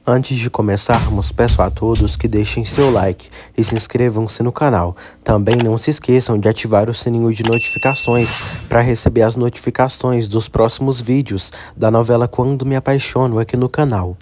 Antes de começarmos, peço a todos que deixem seu like e se inscrevam-se no canal. Também não se esqueçam de ativar o sininho de notificações para receber as notificações dos próximos vídeos da novela Quando Me Apaixono aqui no canal.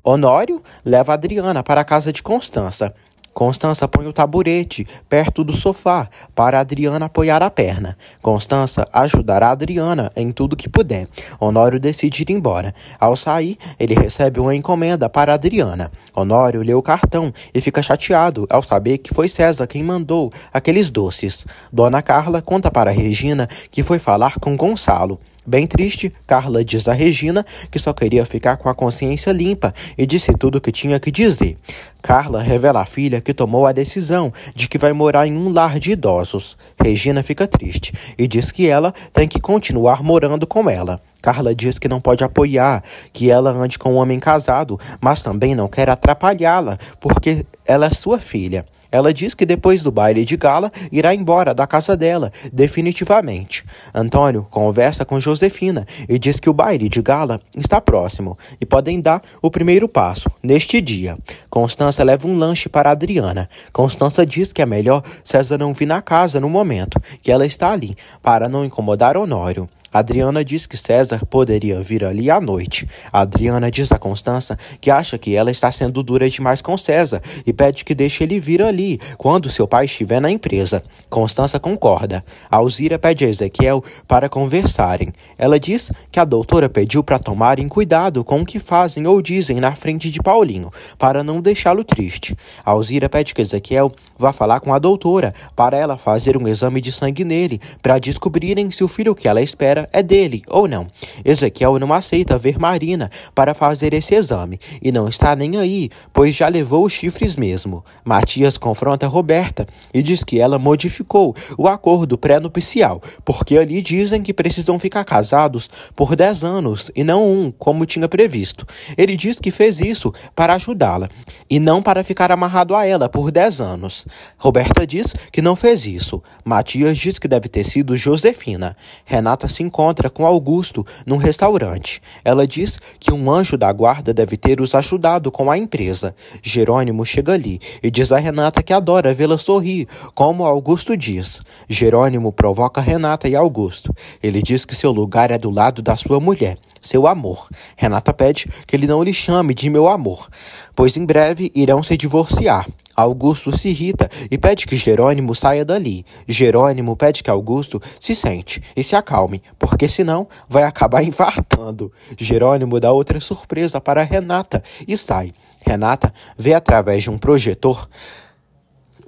Honório leva Adriana para a casa de Constança. Constança põe o taburete perto do sofá para Adriana apoiar a perna. Constança ajudará Adriana em tudo que puder. Honório decide ir embora. Ao sair, ele recebe uma encomenda para Adriana. Honório lê o cartão e fica chateado ao saber que foi César quem mandou aqueles doces. Dona Carla conta para Regina que foi falar com Gonçalo. Bem triste, Carla diz a Regina que só queria ficar com a consciência limpa e disse tudo o que tinha que dizer. Carla revela à filha que tomou a decisão de que vai morar em um lar de idosos. Regina fica triste e diz que ela tem que continuar morando com ela. Carla diz que não pode apoiar que ela ande com um homem casado, mas também não quer atrapalhá-la porque ela é sua filha. Ela diz que depois do baile de gala irá embora da casa dela, definitivamente. Antônio conversa com Josefina e diz que o baile de gala está próximo e podem dar o primeiro passo neste dia. Constança leva um lanche para Adriana. Constança diz que é melhor César não vir na casa no momento, que ela está ali, para não incomodar Honório. Adriana diz que César poderia vir ali à noite. Adriana diz a Constança que acha que ela está sendo dura demais com César e pede que deixe ele vir ali quando seu pai estiver na empresa. Constança concorda. Alzira pede a Ezequiel para conversarem. Ela diz que a doutora pediu para tomarem cuidado com o que fazem ou dizem na frente de Paulinho, para não deixá-lo triste. Alzira pede que Ezequiel vá falar com a doutora para ela fazer um exame de sangue nele, para descobrirem se o filho que ela espera é dele ou não. Ezequiel não aceita ver Marina para fazer esse exame e não está nem aí, pois já levou os chifres mesmo. Matias confronta Roberta e diz que ela modificou o acordo pré-nupcial, porque ali dizem que precisam ficar casados por 10 anos e não um, como tinha previsto. Ele diz que fez isso para ajudá-la e não para ficar amarrado a ela por 10 anos. Roberta diz que não fez isso. Matias diz que deve ter sido Josefina. Renata se encontra com Augusto num restaurante. Ela diz que um anjo da guarda deve ter os ajudado com a empresa. Jerônimo chega ali e diz a Renata que adora vê-la sorrir, como Augusto diz. Jerônimo provoca Renata e Augusto. Ele diz que seu lugar é do lado da sua mulher, seu amor. Renata pede que ele não lhe chame de meu amor, pois em breve irão se divorciar. Augusto se irrita e pede que Jerônimo saia dali. Jerônimo pede que Augusto se sente e se acalme, porque senão vai acabar infartando. Jerônimo dá outra surpresa para Renata e sai. Renata vê através de um projetor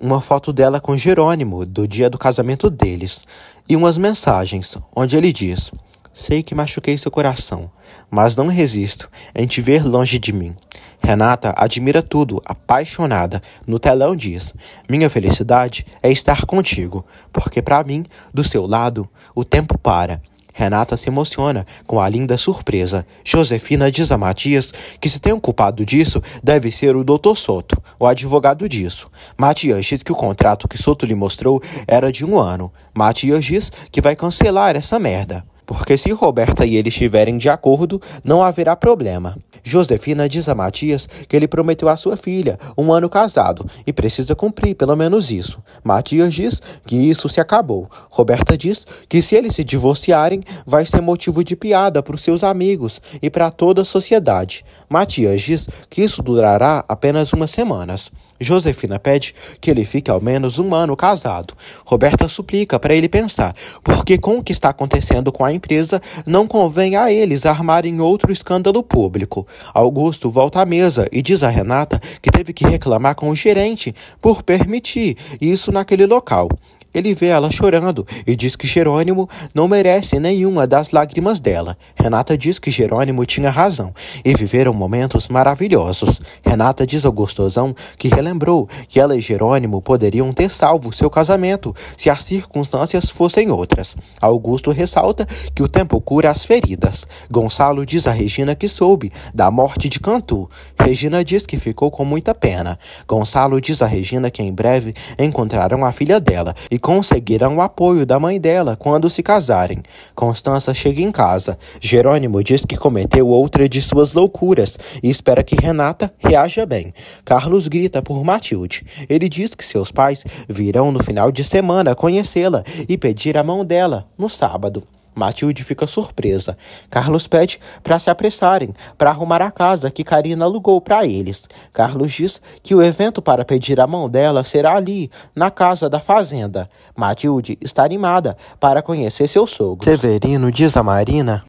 uma foto dela com Jerônimo do dia do casamento deles e umas mensagens onde ele diz: sei que machuquei seu coração, mas não resisto em te ver longe de mim. Renata admira tudo, apaixonada. No telão diz: minha felicidade é estar contigo, porque para mim, do seu lado, o tempo para. Renata se emociona com a linda surpresa. Josefina diz a Matias que se tem um culpado disso, deve ser o Dr. Soto, o advogado disso. Matias diz que o contrato que Soto lhe mostrou era de 1 ano. Matias diz que vai cancelar essa merda, porque se Roberta e ele estiverem de acordo, não haverá problema. Josefina diz a Matias que ele prometeu à sua filha 1 ano casado e precisa cumprir pelo menos isso. Matias diz que isso se acabou. Roberta diz que se eles se divorciarem, vai ser motivo de piada para os seus amigos e para toda a sociedade. Matias diz que isso durará apenas umas semanas. Josefina pede que ele fique ao menos 1 ano casado. Roberta suplica para ele pensar, porque com o que está acontecendo com a empresa, não convém a eles armarem outro escândalo público. Augusto volta à mesa e diz a Renata que teve que reclamar com o gerente por permitir isso naquele local. Ele vê ela chorando e diz que Jerônimo não merece nenhuma das lágrimas dela. Renata diz que Jerônimo tinha razão e viveram momentos maravilhosos. Renata diz ao gostosão que relembrou que ela e Jerônimo poderiam ter salvo seu casamento se as circunstâncias fossem outras. Augusto ressalta que o tempo cura as feridas. Gonçalo diz a Regina que soube da morte de Cantu. Regina diz que ficou com muita pena. Gonçalo diz a Regina que em breve encontrarão a filha dela e conseguirão o apoio da mãe dela quando se casarem. Constança chega em casa. Jerônimo diz que cometeu outra de suas loucuras e espera que Renata reaja bem. Carlos grita por Matilde. Ele diz que seus pais virão no final de semana conhecê-la e pedir a mão dela no sábado. Matilde fica surpresa. Carlos pede para se apressarem, para arrumar a casa que Karina alugou para eles. Carlos diz que o evento para pedir a mão dela será ali, na casa da fazenda. Matilde está animada para conhecer seu sogro. Severino diz a Marina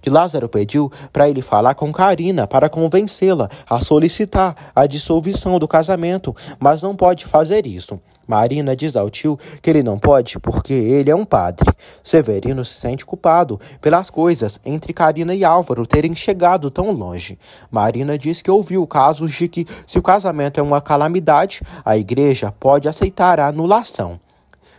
que Lázaro pediu para ele falar com Karina para convencê-la a solicitar a dissolução do casamento, mas não pode fazer isso. Marina diz ao tio que ele não pode porque ele é um padre. Severino se sente culpado pelas coisas entre Karina e Álvaro terem chegado tão longe. Marina diz que ouviu casos de que, se o casamento é uma calamidade, a igreja pode aceitar a anulação.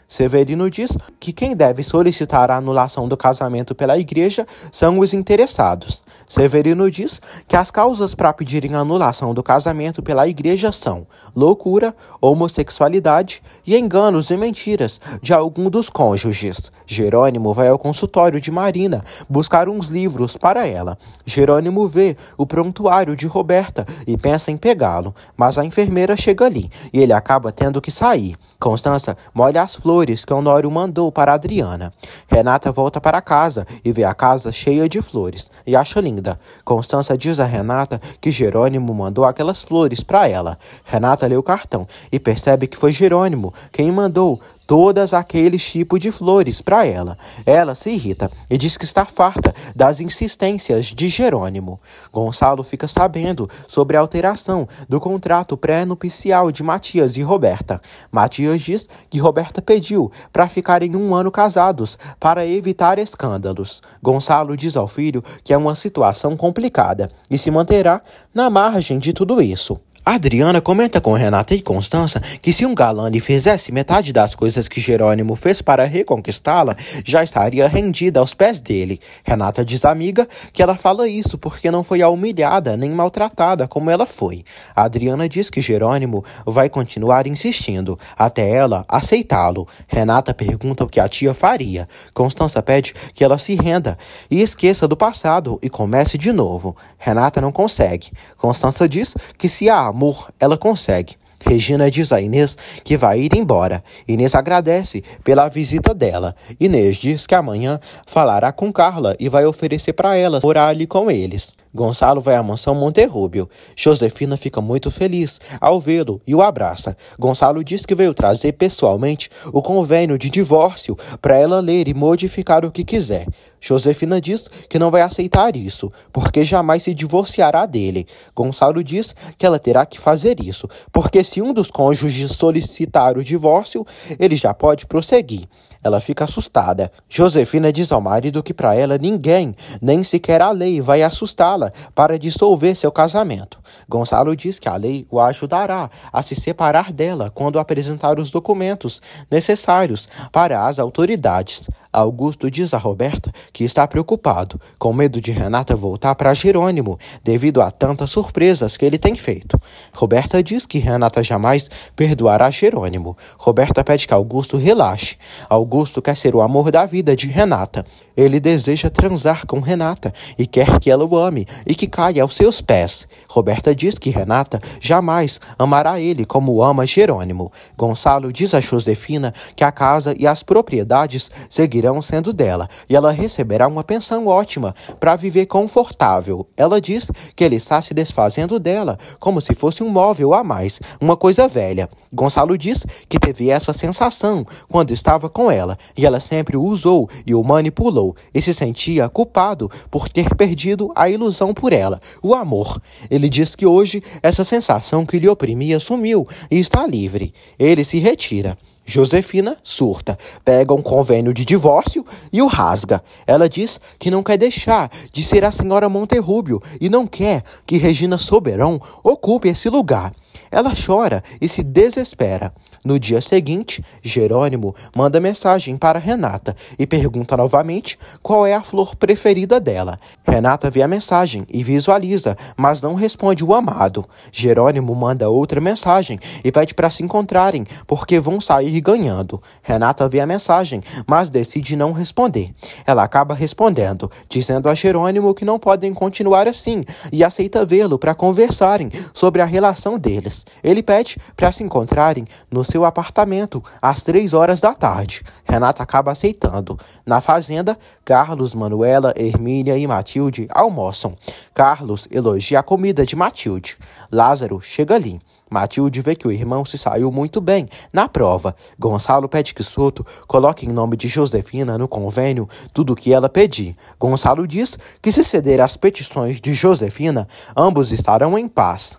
Severino diz que quem deve solicitar a anulação do casamento pela igreja são os interessados. Severino diz que as causas para pedirem a anulação do casamento pela igreja são loucura, homossexualidade e enganos e mentiras de algum dos cônjuges. Jerônimo vai ao consultório de Marina buscar uns livros para ela. Jerônimo vê o prontuário de Roberta e pensa em pegá-lo, mas a enfermeira chega ali e ele acaba tendo que sair. Constança molha as flores que Honório mandou para Adriana. Renata volta para casa e vê a casa cheia de flores e acha linda. Constança diz a Renata que Jerônimo mandou aquelas flores para ela. Renata lê o cartão e percebe que foi Jerônimo quem mandou todas aqueles tipos de flores para ela. Ela se irrita e diz que está farta das insistências de Jerônimo. Gonçalo fica sabendo sobre a alteração do contrato pré-nupcial de Matias e Roberta. Matias diz que Roberta pediu para ficarem 1 ano casados para evitar escândalos. Gonçalo diz ao filho que é uma situação complicada e se manterá na margem de tudo isso. Adriana comenta com Renata e Constança que se um galã lhe fizesse metade das coisas que Jerônimo fez para reconquistá-la, já estaria rendida aos pés dele. Renata diz à amiga que ela fala isso porque não foi humilhada nem maltratada como ela foi. Adriana diz que Jerônimo vai continuar insistindo, até ela aceitá-lo. Renata pergunta o que a tia faria. Constança pede que ela se renda e esqueça do passado e comece de novo. Renata não consegue. Constança diz que se há amor, ela consegue. Regina diz a Inês que vai ir embora. Inês agradece pela visita dela. Inês diz que amanhã falará com Carla e vai oferecer para ela morar ali com eles. Gonçalo vai à mansão Monterrúbio. Josefina fica muito feliz ao vê-lo e o abraça. Gonçalo diz que veio trazer pessoalmente o convênio de divórcio para ela ler e modificar o que quiser. Josefina diz que não vai aceitar isso, porque jamais se divorciará dele. Gonçalo diz que ela terá que fazer isso, porque se um dos cônjuges solicitar o divórcio, ele já pode prosseguir. Ela fica assustada. Josefina diz ao marido que para ela ninguém, nem sequer a lei, vai assustá-la para dissolver seu casamento. Gonçalo diz que a lei o ajudará a se separar dela quando apresentar os documentos necessários para as autoridades. Augusto diz a Roberta que está preocupado, com medo de Renata voltar para Jerônimo, devido a tantas surpresas que ele tem feito. Roberta diz que Renata jamais perdoará Jerônimo. Roberta pede que Augusto relaxe. Augusto quer ser o amor da vida de Renata. Ele deseja transar com Renata e quer que ela o ame e que caia aos seus pés. Roberta diz que Renata jamais amará ele como ama Jerônimo. Gonçalo diz a Josefina que a casa e as propriedades seguirão sendo dela e ela receberá uma pensão ótima para viver confortável. Ela diz que ele está se desfazendo dela como se fosse um móvel a mais, uma coisa velha. Gonçalo diz que teve essa sensação quando estava com ela e ela sempre o usou e o manipulou e se sentia culpado por ter perdido a ilusão por ela, o amor. Ele diz que hoje essa sensação que lhe oprimia sumiu e está livre. Ele se retira. Josefina surta, pega um convênio de divórcio e o rasga. Ela diz que não quer deixar de ser a senhora Monterrúbio e não quer que Regina Soberão ocupe esse lugar. Ela chora e se desespera. No dia seguinte, Jerônimo manda mensagem para Renata e pergunta novamente qual é a flor preferida dela. Renata vê a mensagem e visualiza, mas não responde o amado. Jerônimo manda outra mensagem e pede para se encontrarem, porque vão sair sair ganhando. Renata vê a mensagem, mas decide não responder. Ela acaba respondendo, dizendo a Jerônimo que não podem continuar assim e aceita vê-lo para conversarem sobre a relação deles. Ele pede para se encontrarem no seu apartamento às 3 horas da tarde. Renata acaba aceitando. Na fazenda, Carlos, Manuela, Hermínia e Matilde almoçam. Carlos elogia a comida de Matilde. Lázaro chega ali. Matilde vê que o irmão se saiu muito bem na prova. Gonçalo pede que Soto coloque em nome de Josefina no convênio tudo o que ela pedir. Gonçalo diz que se ceder às petições de Josefina, ambos estarão em paz.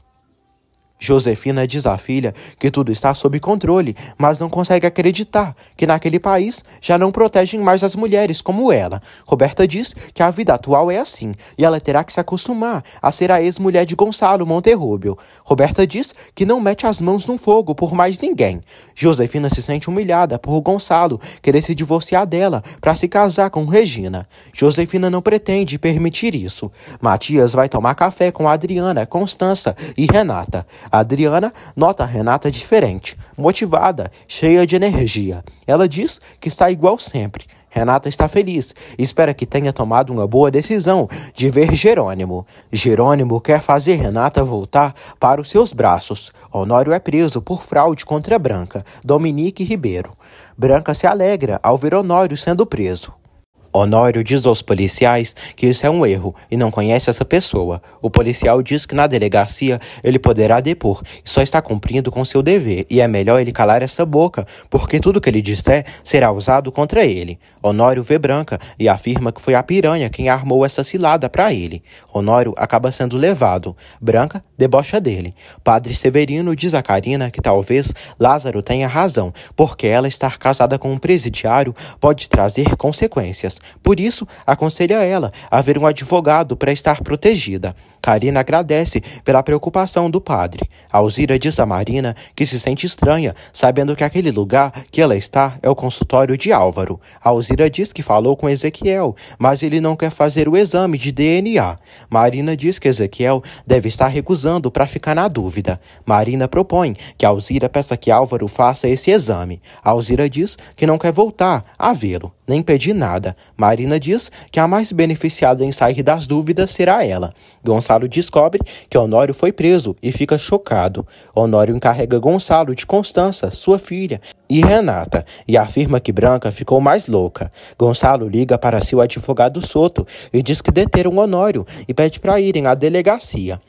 Josefina diz à filha que tudo está sob controle, mas não consegue acreditar que naquele país já não protegem mais as mulheres como ela. Roberta diz que a vida atual é assim e ela terá que se acostumar a ser a ex-mulher de Gonçalo Monterrubio. Roberta diz que não mete as mãos no fogo por mais ninguém. Josefina se sente humilhada por Gonçalo querer se divorciar dela para se casar com Regina. Josefina não pretende permitir isso. Matias vai tomar café com Adriana, Constança e Renata. A Adriana nota a Renata diferente, motivada, cheia de energia. Ela diz que está igual sempre. Renata está feliz e espera que tenha tomado uma boa decisão de ver Jerônimo. Jerônimo quer fazer Renata voltar para os seus braços. Honório é preso por fraude contra Branca, Dominique Ribeiro. Branca se alegra ao ver Honório sendo preso. Honório diz aos policiais que isso é um erro e não conhece essa pessoa. O policial diz que na delegacia ele poderá depor e só está cumprindo com seu dever e é melhor ele calar essa boca, porque tudo que ele disser será usado contra ele. Honório vê Branca e afirma que foi a piranha quem armou essa cilada para ele. Honório acaba sendo levado. Branca debocha dele. Padre Severino diz a Carina que talvez Lázaro tenha razão, porque ela estar casada com um presidiário pode trazer consequências. Por isso, aconselha ela a ver um advogado para estar protegida. Carina agradece pela preocupação do padre. Alzira diz a Marina que se sente estranha, sabendo que aquele lugar que ela está é o consultório de Álvaro. Alzira diz que falou com Ezequiel, mas ele não quer fazer o exame de DNA. Marina diz que Ezequiel deve estar recusando para ficar na dúvida. Marina propõe que Alzira peça que Álvaro faça esse exame. Alzira diz que não quer voltar a vê-lo, nem pedir nada. Marina diz que a mais beneficiada em sair das dúvidas será ela. Gonçalo descobre que Honório foi preso e fica chocado. Honório encarrega Gonçalo de Constança, sua filha, e Renata, e afirma que Branca ficou mais louca. Gonçalo liga para seu advogado Soto e diz que deteram Honório e pede para irem à delegacia.